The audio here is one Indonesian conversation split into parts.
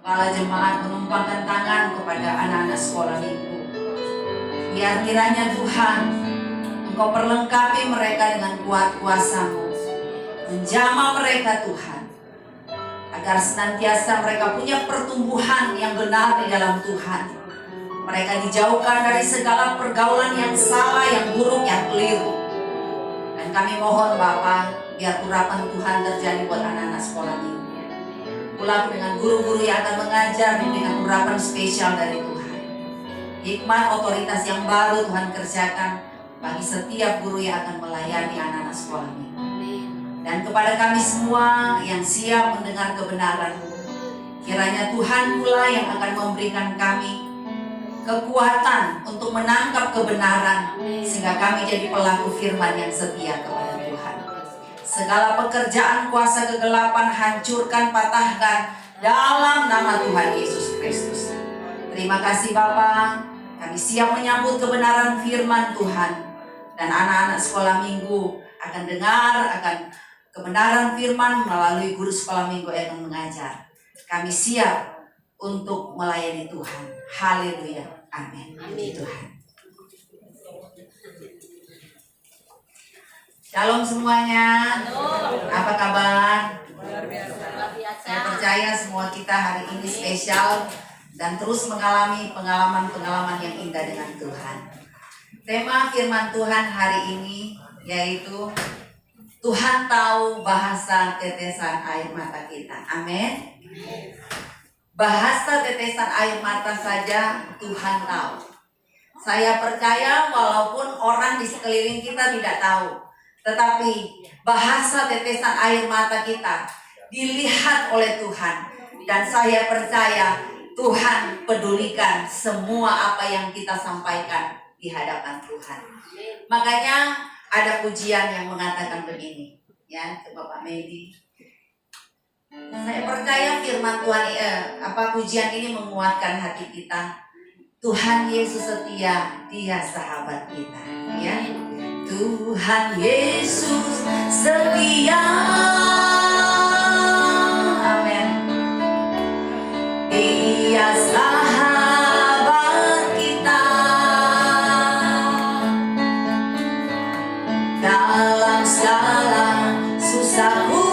Kepala jemaat menumpangkan tangan kepada anak-anak sekolah minggu. Biar kiranya Tuhan, Engkau perlengkapi mereka dengan kuat kuasa-Mu, menjamah mereka Tuhan, agar senantiasa mereka punya pertumbuhan yang benar di dalam Tuhan. Mereka dijauhkan dari segala pergaulan yang salah, yang buruk, yang keliru. Dan kami mohon Bapa, biar urapan Tuhan terjadi buat anak-anak sekolah minggu. Pulang dengan guru-guru yang akan mengajar dengan urapan spesial dari Tuhan. Hikmat otoritas yang baru Tuhan kerjakan bagi setiap guru yang akan melayani anak-anak sekolah minggu. Dan kepada kami semua yang siap mendengar kebenaran-Mu, kiranya Tuhan pula yang akan memberikan kami kekuatan untuk menangkap kebenaran, sehingga kami jadi pelaku firman yang setia kepada Tuhan. Segala pekerjaan kuasa kegelapan hancurkan, patahkan dalam nama Tuhan Yesus Kristus. Terima kasih Bapa, kami siap menyambut kebenaran firman Tuhan, dan anak-anak sekolah minggu akan dengar akan kebenaran firman melalui guru sekolah minggu yang mengajar. Kami siap untuk melayani Tuhan. Haleluya. Amin. Amin Tuhan. Shalom semuanya. Apa kabar? Saya percaya semua kita hari ini spesial dan terus mengalami pengalaman-pengalaman yang indah dengan Tuhan. Tema firman Tuhan hari ini yaitu Tuhan tahu bahasa tetesan air mata kita. Amin. Bahasa tetesan air mata saja Tuhan tahu. Saya percaya walaupun orang di sekeliling kita tidak tahu, tetapi bahasa tetesan air mata kita dilihat oleh Tuhan. Dan saya percaya Tuhan pedulikan semua apa yang kita sampaikan di hadapan Tuhan. Makanya ada pujian yang mengatakan begini, ya, ke Bapak Medi. Saya percaya firman Tuhan, pujian ini menguatkan hati kita. Tuhan Yesus setia, Dia sahabat kita, ya. Tuhan Yesus setia, amin. Dia sahabat kita dalam segala susahku.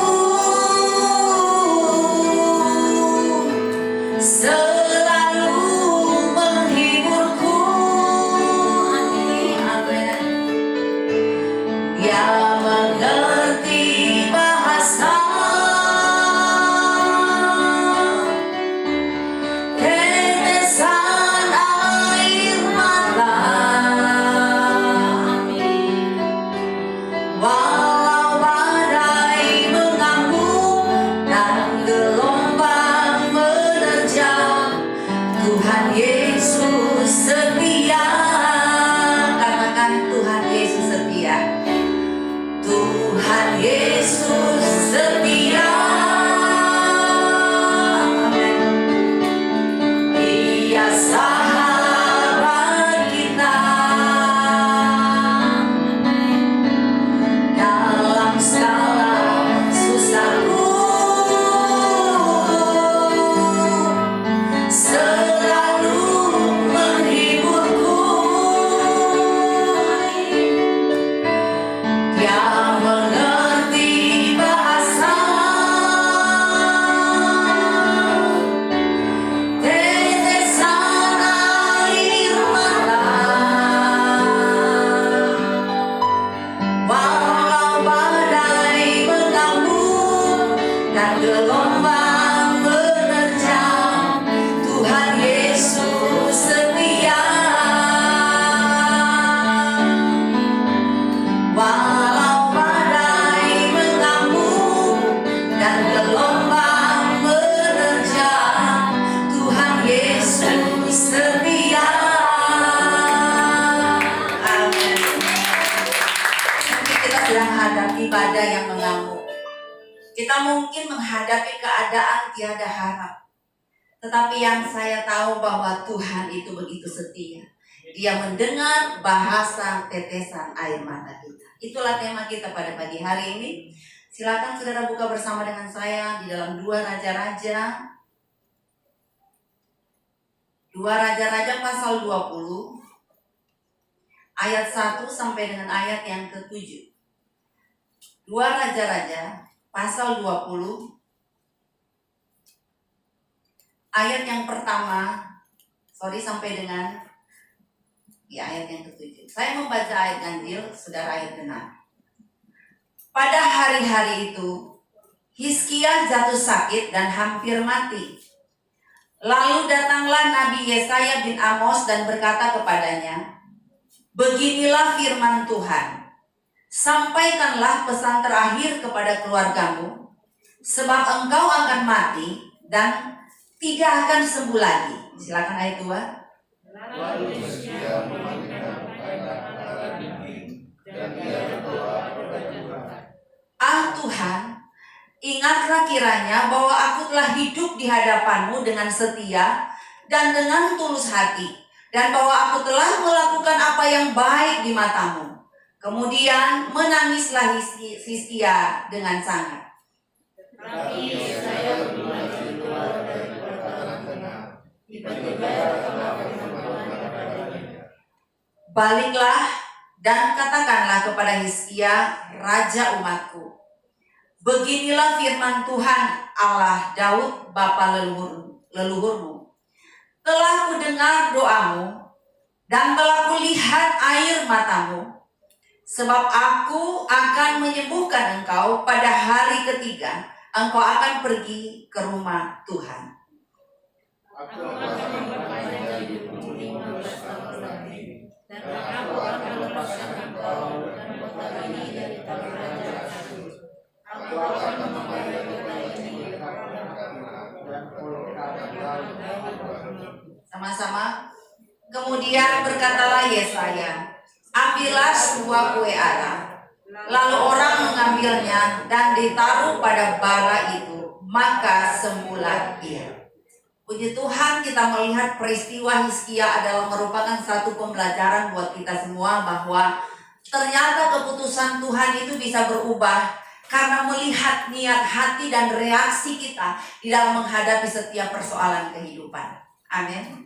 Ibadah yang mengamuk. Kita mungkin menghadapi keadaan tiada harap, tetapi yang saya tahu bahwa Tuhan itu begitu setia. Dia mendengar bahasa tetesan air mata kita. Itulah tema kita pada pagi hari ini. Silakan saudara buka bersama dengan saya di dalam 2 Raja-Raja 2 Raja-Raja pasal 20 ayat 1 sampai dengan ayat yang ke-7. 2 Raja-Raja pasal 20 ayat yang pertama, sampai dengan ayat yang ke-7. Saya membaca ayat ganjil, saudara ayat genap. Pada hari-hari itu, Hizkia jatuh sakit dan hampir mati. Lalu datanglah Nabi Yesaya bin Amos dan berkata kepadanya, "Beginilah firman Tuhan, sampaikanlah pesan terakhir kepada keluargamu, sebab engkau akan mati dan tidak akan sembuh lagi." Silakan ayat 2. Lalu Hizkia memalingkan pandangan ke arah dinding dan dia berdoa kepada Tuhan. "Ah Tuhan, ingatlah kiranya bahwa aku telah hidup di hadapan-Mu dengan setia dan dengan tulus hati, dan bahwa aku telah melakukan apa yang baik di mata-Mu." Kemudian menangislah Hizkia dengan sangat. Tetapi saya bermaju keluar dari perkataan tengah. Tiba-tiba datanglah firman Tuhan kepadanya, "Baliklah dan katakanlah kepada Hizkia, raja umatku, beginilah firman Tuhan Allah Daud bapa leluhurmu. Telah kudengar doamu dan telah kulihat air matamu, sebab aku akan menyembuhkan engkau pada hari ketiga. Engkau akan pergi ke rumah Tuhan." Aku akan memperpanjang hidupmu 15 tahun lagi, dan aku akan melepaskan engkau dan kota ini dari tangan raja Asyur. Aku akan membayar kota ini dan sama-sama. Kemudian berkatalah Yesaya, "Ambillah sebuah kue ara." Lalu orang mengambilnya dan ditaruh pada bara itu, maka sembuhlah ia. Puji Tuhan, kita melihat peristiwa Hizkia adalah merupakan satu pembelajaran buat kita semua bahwa ternyata keputusan Tuhan itu bisa berubah karena melihat niat hati dan reaksi kita di dalam menghadapi setiap persoalan kehidupan. Amin.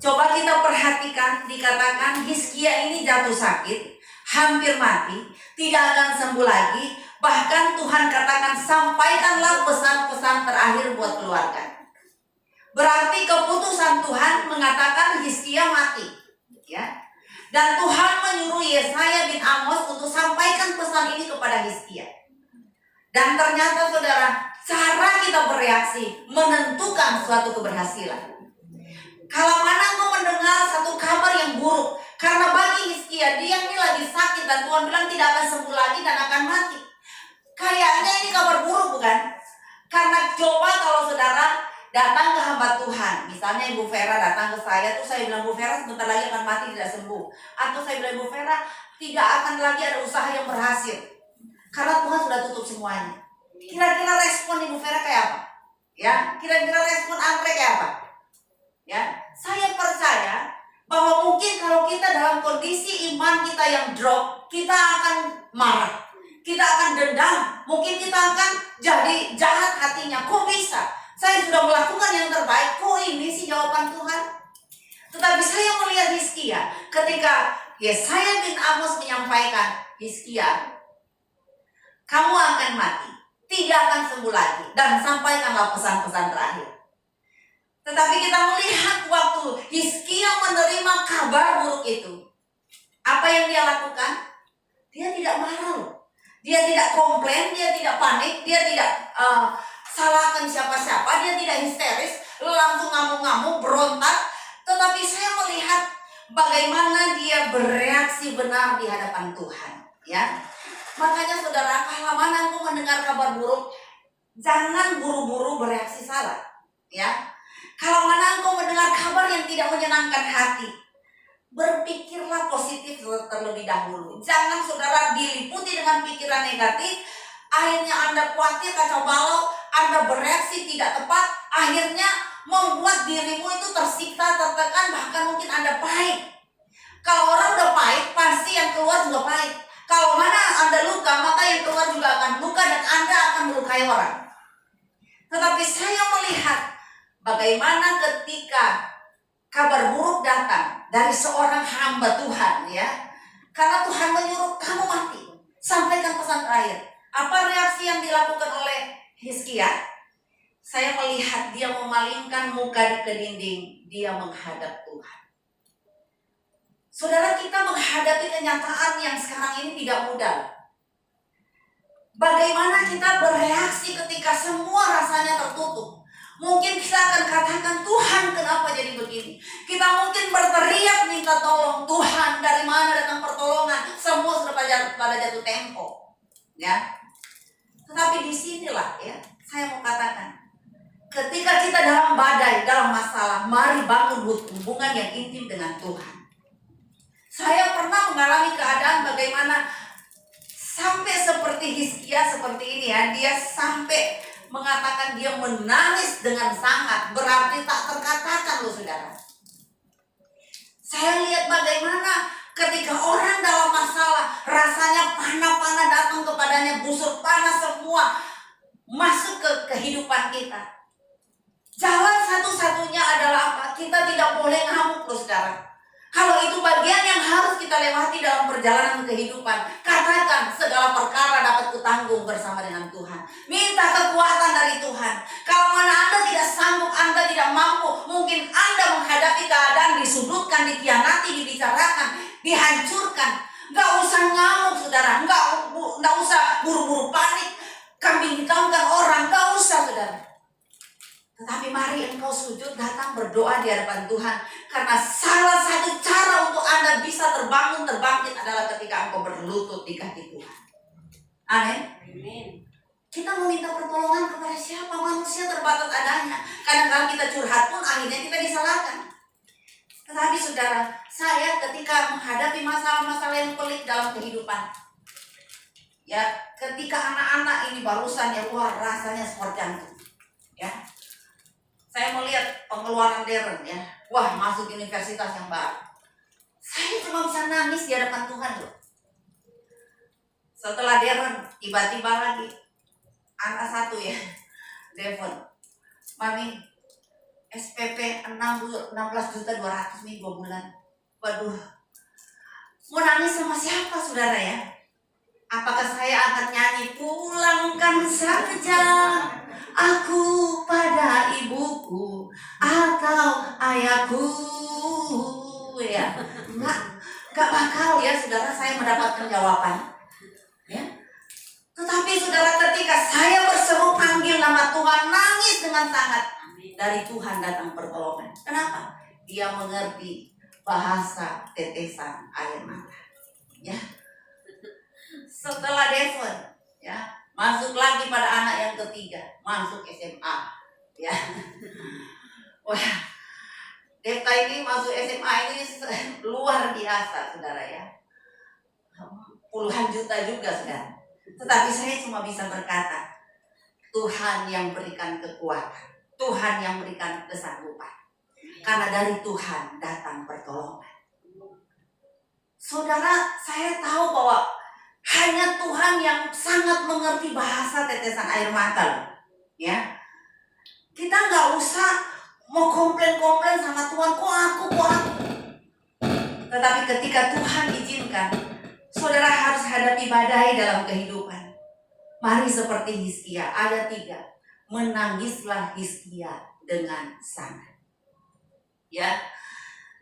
Coba kita perhatikan, dikatakan Hizkia ini jatuh sakit, hampir mati, tidak akan sembuh lagi. Bahkan Tuhan katakan, sampaikanlah pesan-pesan terakhir buat keluarga. Berarti keputusan Tuhan mengatakan Hizkia mati, ya. Dan Tuhan menyuruh Yesaya bin Amos untuk sampaikan pesan ini kepada Hizkia. Dan ternyata saudara, cara kita bereaksi menentukan suatu keberhasilan. Kalau mana engkau mendengar satu kabar yang buruk, karena bagi Hizkia dia ini lagi sakit dan Tuhan bilang tidak akan sembuh lagi dan akan mati. Kayaknya ini kabar buruk, bukan? Karena coba kalau saudara datang ke hamba Tuhan, misalnya Ibu Vera datang ke saya, terus saya bilang, "Bu Vera sebentar lagi akan mati, tidak sembuh." Atau saya bilang, "Bu Vera tidak akan lagi ada usaha yang berhasil karena Tuhan sudah tutup semuanya." Kira-kira respon Ibu Vera kayak apa? Ya, kira-kira respon Andre kayak apa? Ya, saya percaya bahwa mungkin kalau kita dalam kondisi iman kita yang drop, kita akan marah, kita akan dendam, mungkin kita akan jadi jahat hatinya. Kok bisa? Saya sudah melakukan yang terbaik, kok ini sih jawaban Tuhan? Tetapi saya melihat Hizkia ketika Yesaya bin Amos menyampaikan, "Hizkia, kamu akan mati, tidak akan sembuh lagi, dan sampaikanlah pesan-pesan terakhir." Tetapi kita melihat waktu Hizkia menerima kabar buruk itu, apa yang dia lakukan? Dia tidak marah, dia tidak komplain, dia tidak panik, dia tidak salahkan siapa-siapa, dia tidak histeris, langsung ngamuk-ngamuk, berontak. Tetapi saya melihat bagaimana dia bereaksi benar di hadapan Tuhan, ya. Makanya saudara, kalau mana engkau mendengar kabar buruk, jangan buru-buru bereaksi salah, ya. Kalau mana engkau mendengar kabar yang tidak menyenangkan hati, berpikirlah positif terlebih dahulu. Jangan saudara diliputi dengan pikiran negatif, akhirnya Anda khawatir, kacau balau, Anda bereaksi tidak tepat, akhirnya membuat dirimu itu tersiksa, tertekan, bahkan mungkin Anda pahit. Kalau orang udah pahit, pasti yang keluar juga pahit. Kalau mana Anda luka, maka yang keluar juga akan luka dan Anda akan melukai orang. Tetapi saya melihat bagaimana ketika kabar buruk datang dari seorang hamba Tuhan, ya. Karena Tuhan menyuruh kamu mati. Sampaikan pesan terakhir. Apa reaksi yang dilakukan oleh Hizkia? Saya melihat dia memalingkan muka ke dinding, dia menghadap Tuhan. Saudara, kita menghadapi kenyataan yang sekarang ini tidak mudah. Bagaimana kita bereaksi ketika semua rasanya tertutup? Mungkin kita akan katakan, Tuhan kenapa jadi begini? Kita mungkin berteriak minta tolong, Tuhan dari mana datang pertolongan? Semua sudah pada jatuh tempo, ya. Tetapi disinilah, ya, saya mau katakan, ketika kita dalam badai, dalam masalah, mari bangun hubungan yang intim dengan Tuhan. Saya pernah mengalami keadaan bagaimana sampai seperti Hizkia seperti ini, ya, dia sampai mengatakan dia menangis dengan sangat, berarti tak terkatakan loh saudara. Saya lihat bagaimana ketika orang dalam masalah, rasanya panah-panah datang kepadanya, busur panah semua masuk ke kehidupan kita. Jalan satu-satunya adalah apa? Kita tidak boleh ngamuk loh saudara. Kalau itu bagian yang harus kita lewati dalam perjalanan kehidupan, katakan segala perkara dapat kutanggung bersama dengan Tuhan. Minta kekuatan dari Tuhan. Kalau mana Anda tidak sanggup, Anda tidak mampu, mungkin Anda menghadapi keadaan disudutkan, dikhianati, dibicarakan, dihancurkan. Nggak usah ngamuk saudara, nggak usah buru-buru panik, kambing hitamkan orang, nggak usah saudara. Tetapi mari engkau sujud, datang berdoa di hadapan Tuhan. Karena salah satu cara untuk Anda bisa terbangun, terbangkit adalah ketika engkau berlutut di kaki Tuhan. Amin. Kita meminta pertolongan kepada siapa? Manusia terbatas adanya. Kadang-kadang kita curhat pun akhirnya kita disalahkan. Tetapi saudara, saya ketika menghadapi masalah-masalah yang pelik dalam kehidupan, ya, ketika anak-anak ini barusan, ya, wah rasanya seperti itu, ya. Saya melihat pengeluaran Darren, ya, wah masuk universitas yang baru. Saya cuma bisa nangis di hadapan Tuhan loh. Setelah Darren, tiba-tiba lagi anak satu, ya, Devon, Mami, SPP 16.200.000 nih 2 bulan. Waduh, mau nangis sama siapa saudara, ya? Apakah saya akan nyanyi pulangkan saja aku pada ibuku atau ayahku, ya? Enggak bakal, ya saudara, saya mendapatkan jawaban, ya. Tetapi saudara, ketika saya berseru panggil nama Tuhan, nangis dengan sangat, dari Tuhan datang pertolongan. Kenapa? Dia mengerti bahasa tetesan air mata, ya. Setelah Devon, ya, masuk lagi pada anak yang ketiga, masuk SMA, ya. Wah, Devta ini masuk SMA ini luar biasa saudara, ya. Puluhan juta juga saudara. Tetapi saya cuma bisa berkata, Tuhan yang berikan kekuatan, Tuhan yang berikan kesanggupan. Karena dari Tuhan datang pertolongan. Saudara, saya tahu bahwa hanya Tuhan yang sangat mengerti bahasa tetesan air mata, ya. Kita nggak usah mau komplain-komplain sama Tuhan, kok aku. Tetapi ketika Tuhan izinkan, saudara harus hadapi badai dalam kehidupan. Mari seperti Hizkia, ayat 3, menangislah Hizkia dengan sangat, ya.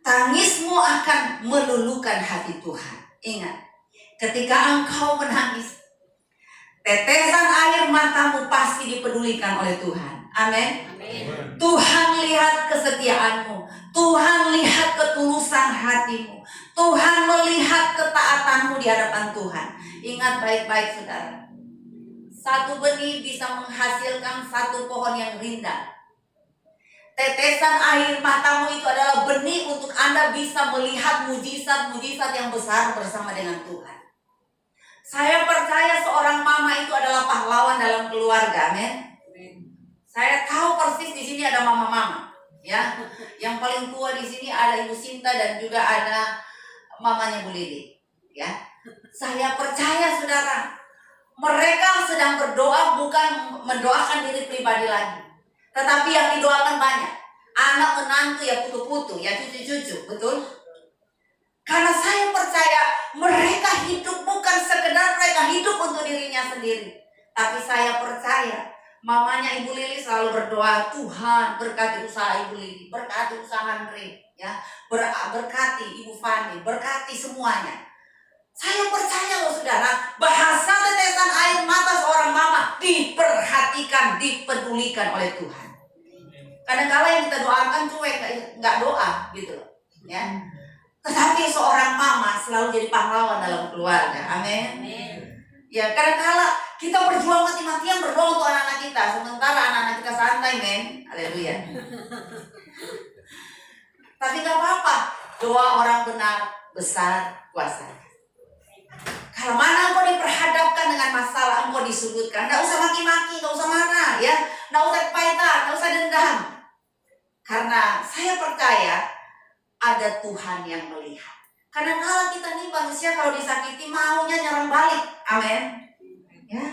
Tangismu akan meluluhkan hati Tuhan. Ingat, ketika engkau menangis, tetesan air matamu pasti dipedulikan oleh Tuhan. Amin. Tuhan lihat kesetiaanmu, Tuhan lihat ketulusan hatimu, Tuhan melihat ketaatanmu di hadapan Tuhan. Ingat baik-baik saudara, satu benih bisa menghasilkan satu pohon yang rindang. Tetesan air matamu itu adalah benih untuk Anda bisa melihat mujizat-mujizat yang besar bersama dengan Tuhan. Saya percaya seorang mama itu adalah pahlawan dalam keluarga, amin. Saya tahu persis di sini ada mama-mama, ya. Yang paling tua di sini ada Ibu Sinta dan juga ada mamanya Bu Lili, ya. Saya percaya saudara, mereka sedang berdoa bukan mendoakan diri pribadi lagi, tetapi yang didoakan banyak. anak menantu ya putu-putu, ya cucu-cucu, betul? Karena saya percaya mereka hidup bukan sekedar mereka hidup untuk dirinya sendiri. Tapi saya percaya mamanya Ibu Lili selalu berdoa, Tuhan berkati usaha Ibu Lili, berkati usaha Andre, ya, berkati Ibu Fani, berkati semuanya. Saya percaya loh saudara, bahasa tetesan air mata seorang mama diperhatikan, dipedulikan oleh Tuhan. Kadang-kala yang kita doakan cuek, nggak doa gitu loh, ya. Tetapi seorang mama selalu jadi pahlawan dalam keluarga. Amin. Ya, kadang-kala kita berjuang mati-matian berdoa untuk anak-anak kita, sementara anak-anak kita santai, men. Haleluya. Tapi gak apa-apa, doa orang benar besar kuasa. Kalau mana engkau diperhadapkan dengan masalah, engkau disudutkan, gak usah maki-maki, gak usah marah, ya, gak usah kepahitan, gak usah dendam. Karena saya percaya ada Tuhan yang melihat. Karena kalau kita nih manusia kalau disakiti maunya nyerang balik. Amin. Ya.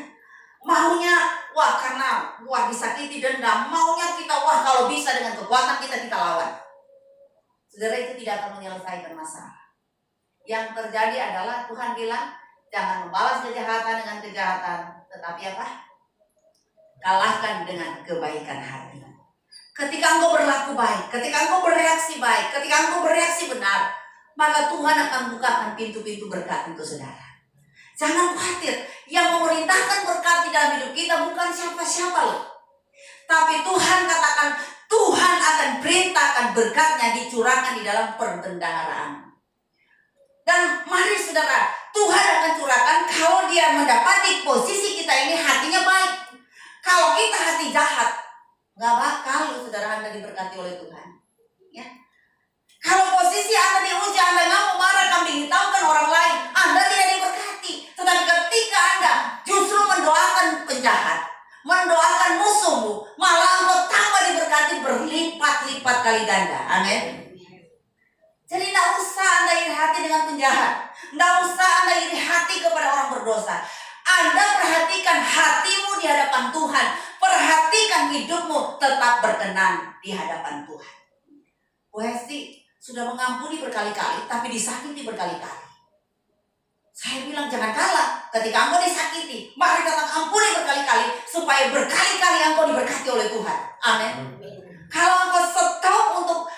Maunya karena disakiti dendam, maunya kita kalau bisa dengan kekuatan kita lawan. Saudara, itu tidak akan menyelesaikan masalah. Yang terjadi adalah Tuhan bilang, jangan membalas kejahatan dengan kejahatan, tetapi apa? Kalahkan dengan kebaikan hati. Ketika engkau berlaku baik, ketika engkau bereaksi baik, ketika engkau bereaksi benar, maka Tuhan akan bukakan pintu-pintu berkat untuk saudara. Jangan khawatir, yang memerintahkan berkat di dalam hidup kita bukan siapa-siapa loh. Tapi Tuhan katakan, Tuhan akan perintahkan berkatnya dicurahkan di dalam perbendaharaan. Dan mari saudara, Tuhan akan curahkan kalau dia mendapati posisi kita ini hatinya baik. Kalau kita hati jahat, gak bakal saudara Anda diberkati oleh Tuhan, ya. Kalau posisi Anda diuji, Anda ngamuk, marah, kambing hitamkan orang lain, Anda tidak diberkati. Tetapi ketika Anda justru mendoakan penjahat, mendoakan musuhmu, malah engkau tambah diberkati berlipat-lipat kali ganda. Amin. Jadi tidak usah Anda iri hati dengan penjahat, tidak usah Anda iri hati kepada orang berdosa. Anda perhatikan hatimu di hadapan Tuhan. Perhatikan hidupmu tetap berkenan di hadapan Tuhan. Bu Hesti sudah mengampuni berkali-kali, tapi disakiti berkali-kali. Saya bilang jangan kalah. Ketika engkau disakiti, mari tetap ampuni berkali-kali, supaya berkali-kali engkau diberkati oleh Tuhan. Amin. Kalau engkau stop untuk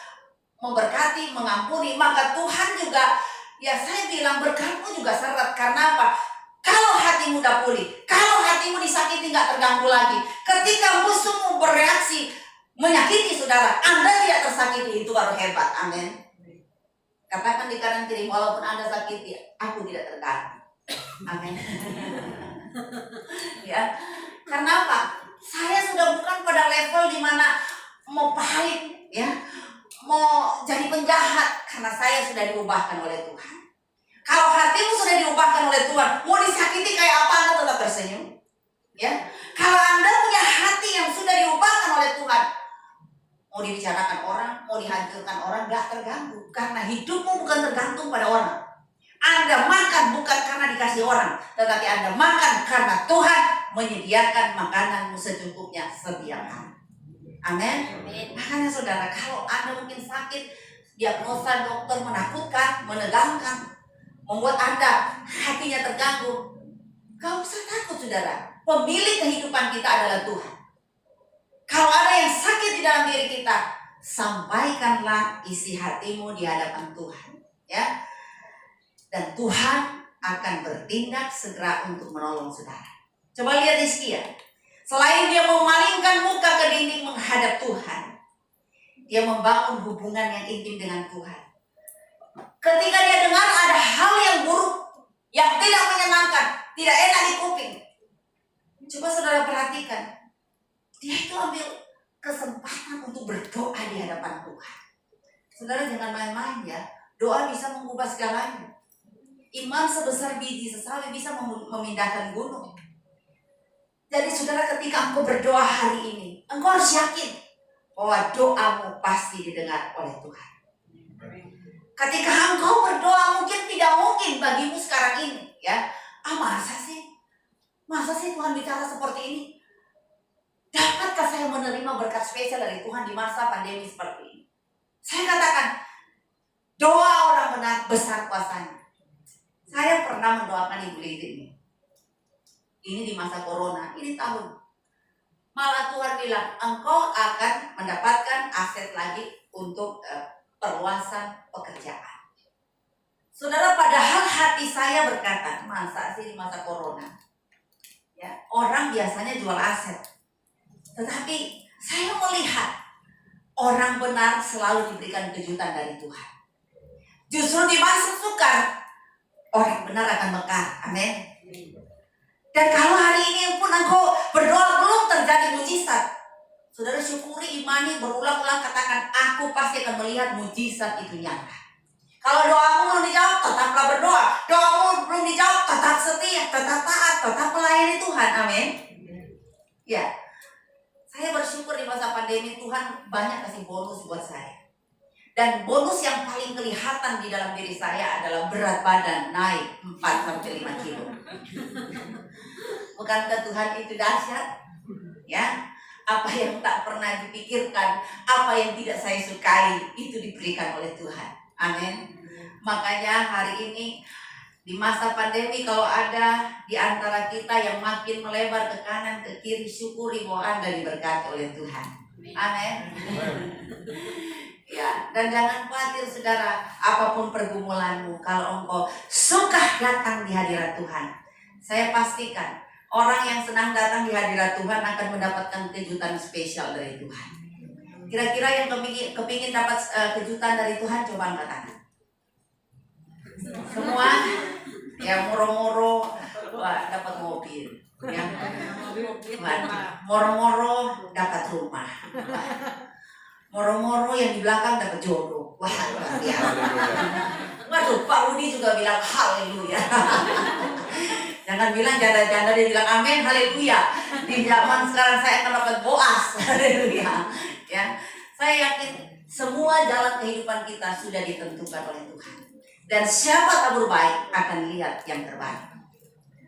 memberkati, mengampuni, maka Tuhan juga, ya saya bilang berkatmu juga seret. Karena apa? Kalau hatimu udah pulih, kalau hatimu disakiti gak terganggu lagi, ketika musuhmu bereaksi menyakiti saudara, Anda tidak tersakiti, itu baru hebat. Amin. Katakan di kanan kiri, walaupun Anda sakiti, aku tidak terganggu. Amin. Ya, karena apa? Saya sudah bukan pada level dimana mau pahit, ya, mau jadi penjahat, karena saya sudah diubahkan oleh Tuhan. Kalau hatimu sudah diubahkan oleh Tuhan, mau disakiti kayak apa, Anda tetap tersenyum. Ya, kalau Anda punya hati yang sudah diubahkan oleh Tuhan, mau dibicarakan orang, mau dihancurkan orang, gak terganggu. Karena hidupmu bukan tergantung pada orang. Anda makan bukan karena dikasih orang, tetapi Anda makan karena Tuhan menyediakan makananmu secukupnya setiap hari. Amin. Makanya saudara, kalau Anda mungkin sakit, diagnosa dokter menakutkan, menegangkan, membuat Anda hatinya terganggu, gak usah takut saudara. Pemilik kehidupan kita adalah Tuhan. Kalau ada yang sakit di dalam diri kita, sampaikanlah isi hatimu di hadapan Tuhan, ya. Dan Tuhan akan bertindak segera untuk menolong saudara. Coba lihat Hizkia. Selain dia memalingkan muka ke dinding menghadap Tuhan, dia membangun hubungan yang intim dengan Tuhan. Ketika dia dengar ada hal yang buruk, yang tidak menyenangkan, tidak enak di kuping, coba saudara perhatikan, dia itu ambil kesempatan untuk berdoa di hadapan Tuhan. Saudara jangan main-main ya, doa bisa mengubah segalanya. Iman sebesar biji sesawi bisa memindahkan gunung. Jadi saudara, ketika engkau berdoa hari ini, engkau harus yakin bahwa doamu pasti didengar oleh Tuhan. Ketika engkau berdoa, mungkin tidak mungkin bagimu sekarang ini, ya. Masa sih Tuhan bicara seperti ini? dapatkah saya menerima berkat spesial dari Tuhan di masa pandemi seperti ini? Saya katakan, doa orang benar besar kuasanya. Saya pernah mendoakan Ibu Lili ini di masa corona, ini tahun. Malah Tuhan bilang, engkau akan mendapatkan aset lagi untuk perluasan pekerjaan. Saudara, padahal hati saya berkata, masa sih di masa corona? Ya, orang biasanya jual aset. Tetapi saya melihat orang benar selalu diberikan kejutan dari Tuhan. Justru di masa sukar, orang benar akan mekar. Amin. Dan kalau hari ini pun engkau berdoa belum terjadi mujizat, saudara syukuri, imani, berulang-ulang katakan, aku pasti akan melihat mujizat itu nyata. Kalau doamu belum dijawab, tetaplah berdoa. Doamu belum dijawab, tetap setia, tetap taat, tetap melayani Tuhan. Amin. Ya, saya bersyukur di masa pandemi Tuhan banyak kasih bonus buat saya. Dan bonus yang paling kelihatan di dalam diri saya adalah berat badan naik 4-5 kilo. Bukankah Tuhan itu dahsyat? Ya, apa yang tak pernah dipikirkan, apa yang tidak saya sukai, itu diberikan oleh Tuhan. Amin. Makanya hari ini di masa pandemi, kalau ada di antara kita yang makin melebar ke kanan ke kiri, syukuri bahwa Anda diberkati oleh Tuhan. Amin. Ya, dan jangan khawatir saudara, apapun pergumulanmu, kalau engkau suka datang di hadirat Tuhan, saya pastikan orang yang senang datang di hadirat Tuhan akan mendapatkan kejutan spesial dari Tuhan. Kira-kira yang kepingin dapat kejutan dari Tuhan, coba angkat tangan. Semua yang moro-moro dapat mobil, yang moro-moro dapat rumah, moro-moro yang di belakang dapat jodoh. Wah, luar biasa. Waduh, Pak Rudi juga bilang haleluya. Jangan bilang janda-janda, dia bilang amin, haleluya. Di zaman sekarang saya akan dapat Boas, haleluya. Ya, saya yakin semua jalan kehidupan kita sudah ditentukan oleh Tuhan. Dan siapa tabur baik akan lihat yang terbaik.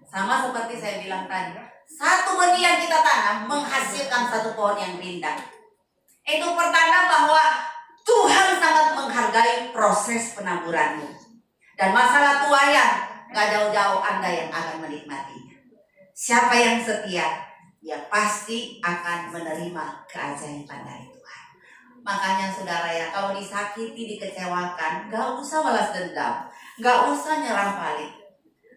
Sama seperti saya bilang tadi, satu benih yang kita tanam menghasilkan satu pohon yang rindang. Itu pertanda bahwa Tuhan sangat menghargai proses penaburanmu. Dan masalah tuayan gak jauh-jauh Anda yang akan menikmatinya. Siapa yang setia, dia pasti akan menerima keajaiban dari Tuhan. Makanya saudara ya, kalau disakiti, dikecewakan, gak usah balas dendam, gak usah nyerang balik.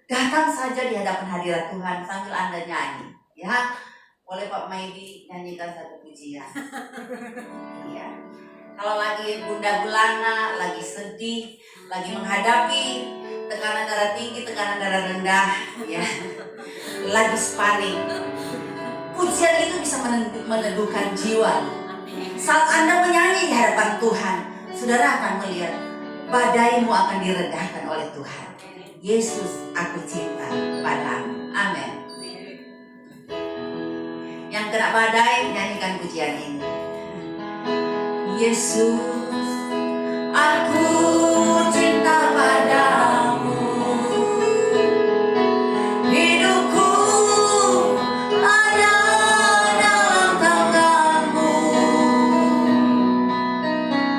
Datang saja di hadapan hadirat Tuhan sambil Anda nyanyi. Ya, boleh Pak Maidi nyanyikan satu pujian. Ya. Kalau lagi bunda gulana, lagi sedih, lagi menghadapi tekanan darah tinggi, tekanan darah rendah, ya, lagi sparring, pujian itu bisa meneduhkan jiwa. Saat Anda menyanyi di hadapan Tuhan, saudara akan melihat badaimu akan diredahkan oleh Tuhan. Yesus, aku cinta padamu. Amin. Yang kena badai, nyanyikan pujian ini. Yesus, aku cinta padamu. Hidupku ada dalam tanganmu.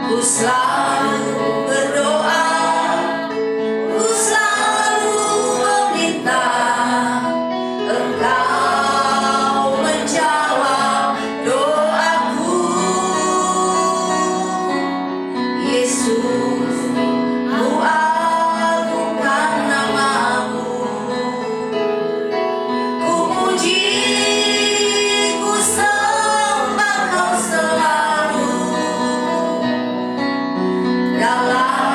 Ku selalu berdoa, ku selalu meminta Engkau menjawab doaku. Yesus, ku agungkan namamu. Ku puji, ku sembah Kau selalu dalam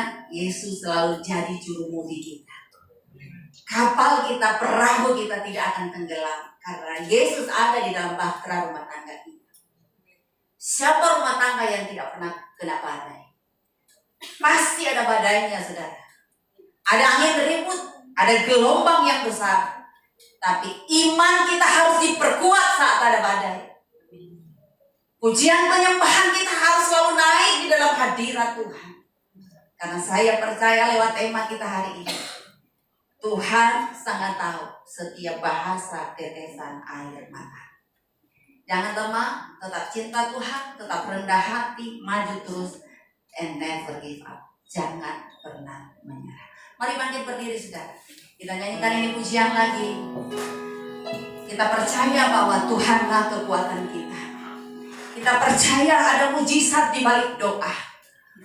Ingat, Yesus selalu jadi jurumudi kita. Kapal kita, perahu kita tidak akan tenggelam karena Yesus ada di dalam bahtera rumah tangga kita. Siapa rumah tangga yang tidak pernah kena badai? Pasti ada badainya, saudara. Ada angin ribut, ada gelombang yang besar. Tapi iman kita harus diperkuat saat ada badai. Pujian penyembahan kita harus selalu naik di dalam hadirat Tuhan. Karena saya percaya lewat tema kita hari ini, Tuhan sangat tahu setiap bahasa tetesan air mata. Jangan lemah, tetap cinta Tuhan, tetap rendah hati, maju terus, and never give up. Jangan pernah menyerah. Mari bangkit berdiri, saudara. Kita nyanyikan ini pujian lagi. Kita percaya bahwa Tuhanlah kekuatan kita. Kita percaya ada mujizat di balik doa.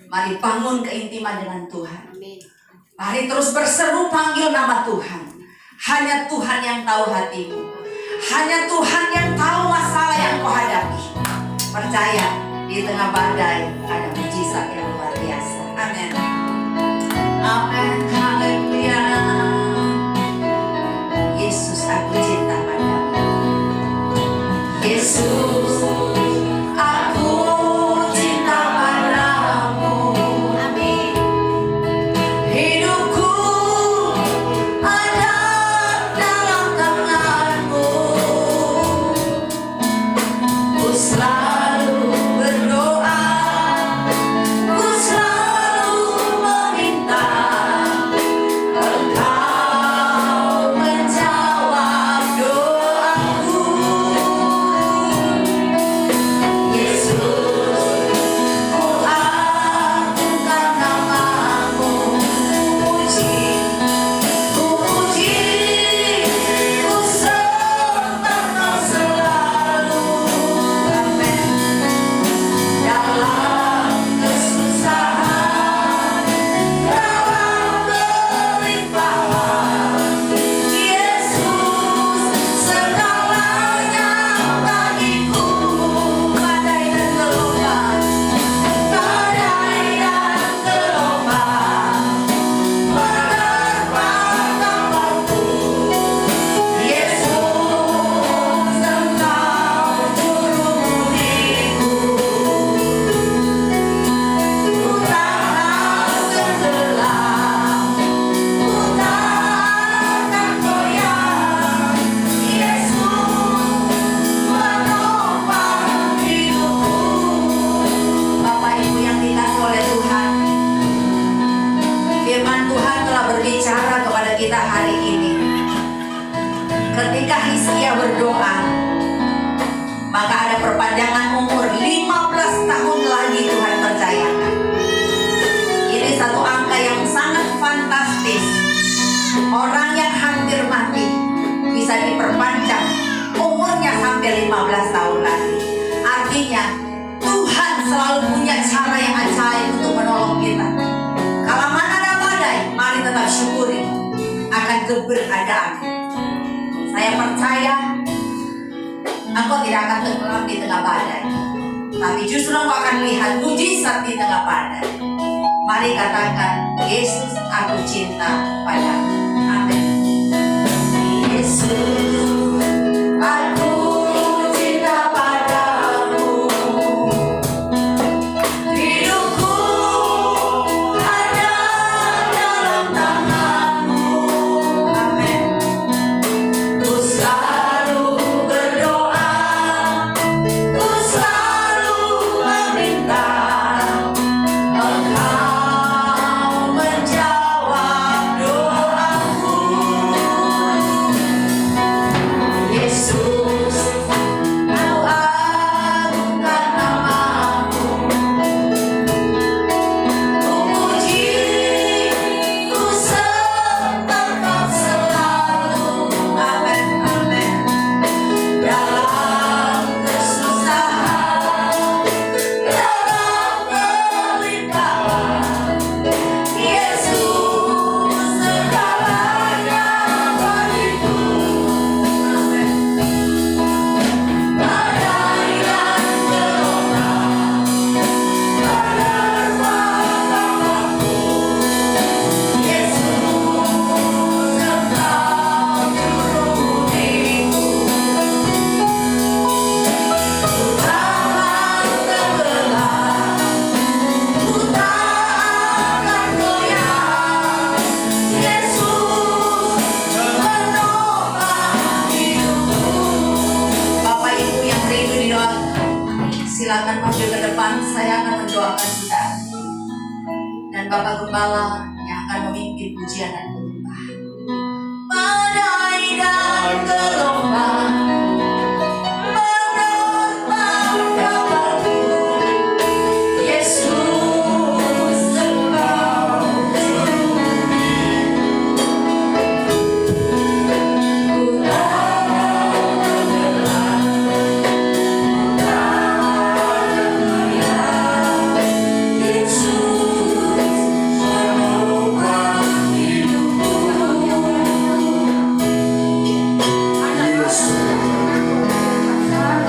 Mari bangun keintiman dengan Tuhan. Mari terus berseru panggil nama Tuhan. Hanya Tuhan yang tahu hatimu. Hanya Tuhan yang tahu masalah yang kau hadapi. Percaya, di tengah badai ada mujizat yang luar biasa. Amin. Amin. Haleluya. Yesus, aku cinta padamu. Yesus, aku cinta padamu. Amin. Hidupku ada dalam tanganmu. Ku selalu berdoa, ku selalu meminta, Engkau menjawab doaku. Yesus, ku agungkan namamu, puji, ku sembah Kau selalu. Amin. Dalam kesusahan, dalam kelimpahan, Yesus segalanya bagiku. Badai dan gelombang, menerpa kapalku. Yesus, Engkau jurumudiku. Ku takkan tenggelam, ku takkan goyah. Yesus menopang hidupku. Bapak Ibu yang dikasihi oleh Tuhan, firman Tuhan telah berbicara kepada kita hari ini. Ketika Hizkia berdoa, maka ada perpanjangan umur 15 tahun lagi Tuhan percayakan. Ini satu angka yang sangat fantastis. Orang yang hampir mati bisa diperpanjang umurnya sampai 15 tahun lagi. Artinya Tuhan selalu punya cara yang ajaib untuk menolong kita. Kalau mana ada badai, mari tetap syukuri akan keberadaan. Saya percaya engkau tidak akan tenggelam di tengah badai, tapi justru engkau akan lihat mujizat di tengah badai. Mari katakan, Yesus, aku cinta padamu. Amin. Yesus, aku cinta padamu. Hidupku ada dalam tanganmu. Amin. Ku selalu berdoa, ku selalu meminta, Engkau menjawab doaku. silakan maju ke depan. Saya akan mendoakan saudara. Dan Bapak Gembala yang akan memimpin pujian dan penyembahan. Badai dan